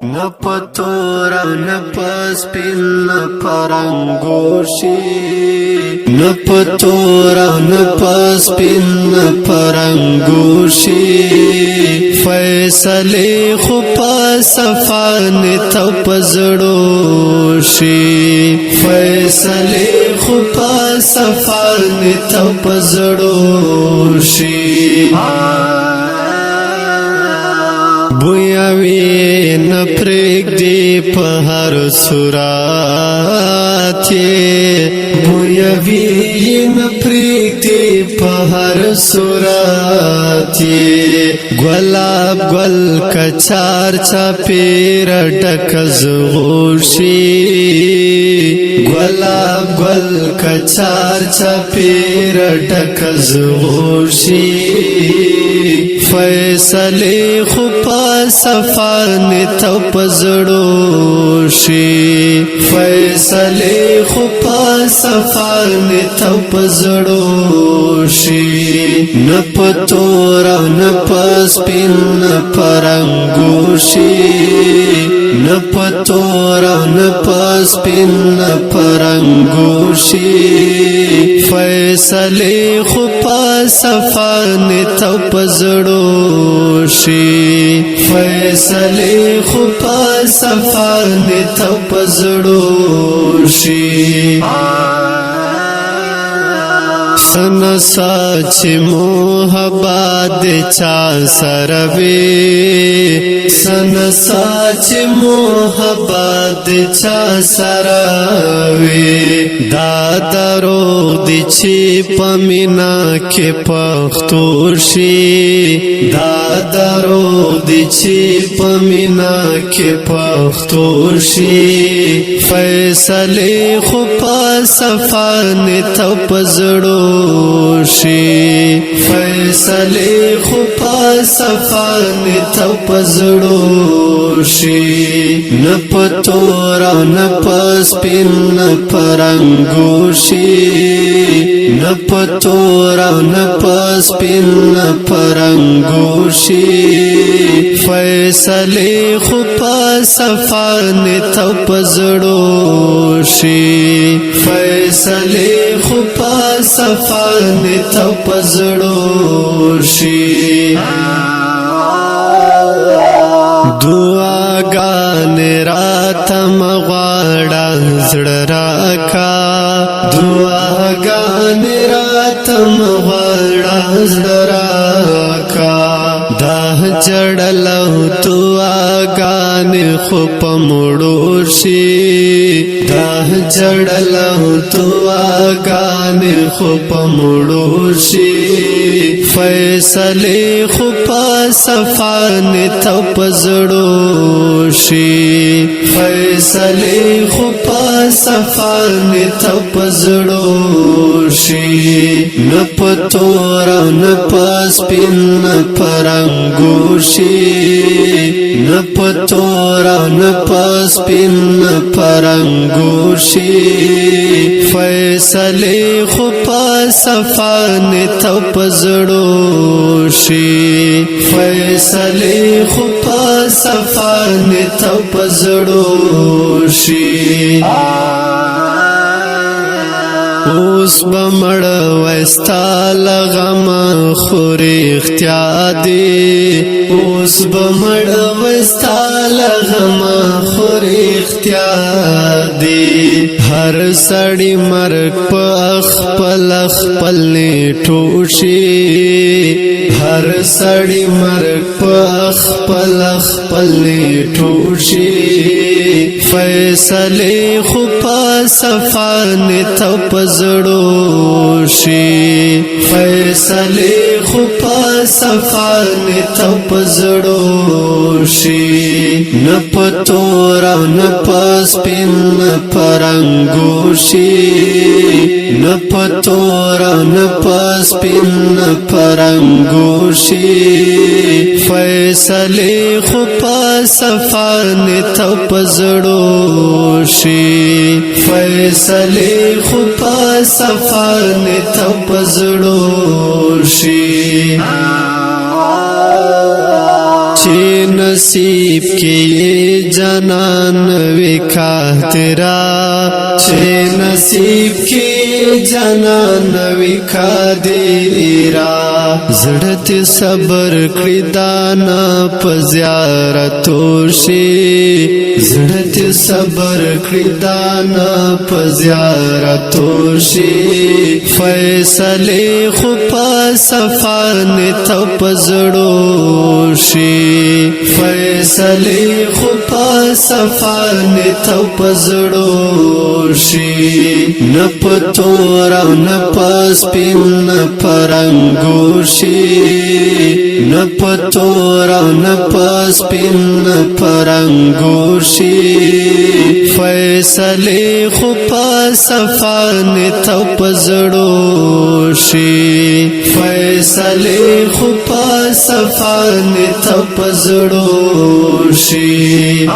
نه پتور نه پسپین نه پرنګوشي نه پتور نه پسپین نه پرنګوشي فیصله خو په صفان ته پزړو شي فیصله خو په صفان ته پزړو شي بویاوی نپریک دی په هر صورت بویاوی نپریک دی په هر صورت گلاب گل کچار چاپیر ډکز غوشي گلاب گل کچار چاپیر ډکز غوشي فیصله خو په صفان ته پزړو شي فیصله خو په صفان ته پزړو شي نه پتور نه پسپین نه پرنګوشي نه پتور نه پسپین نه پرنګوشي فیصله خو په صفان ته پزړو شي فیصله خو په صفان ته پزړو شي سن سچ محبت چا سروي سن سچ محبت چا سروي دا درو دي چی پمینا کې پختور شي دا درو دي چی پمینا کې پختور شي فیصله خو په صفان ته پزړو شي فیصله خو په صفان ته پزړو شي نه پتور نه پسپین نه پرنګوشي نه پتور نه پسپین نه پرنګوشي فیصله خو په صفان ته پزړو شي فیصله خو په صفان ته پزړو شي دعاګان راتم غواړه زړه راکا دعاګان راتم غواړه زړه راکا دا جړلو دعاګان خو په مړو شي دا جړلو دعاګان خو په مړو شي فیصله خو په صفان ته پزړو شي فیصله خو په صفان ته پزړو شي نه پتور نه پسپین نه پرنګوشي نه پتور نه پسپین نه پرنګوشي فیصله خو په صفان ته پزړو شي فیصله خو په صفان ته پزړو شي اوس بمړ وستا لغم خوري اختیار دی اوس بمړ وستا لغم خوري اختیار دی هر سړی مرګ په خپل خپل ټوشي هر سړی مرګ په خپل خپل ټوشي فیصله خو په صفان ته پزړو شي فیصله خو په صفان ته پزړو شي نه پتور نه پسپین نه پرنګوشي نه پتور نه پسپین نه پرنګوشي فیصله خو په صفان ته پزړو شي فیصله خو په صفان ته پزړو شي چې چې نصیب کې جانان وکا تیرا چې نصیب کې جانان وکا دیرا زړت صبر کړی دانا په زیارتو شي زړت صبر کړی دانا په زیارتو شي فیصله خو په صفان ته پزړو شي فیصله خو په صفان ته پزړو شي نه پتور نه پس پین پرنګو شي نه پتور نه پس پین پرنګو شي فیصله خو په صفان ته پزړو شي فیصله خو په صفان ته پزړو شي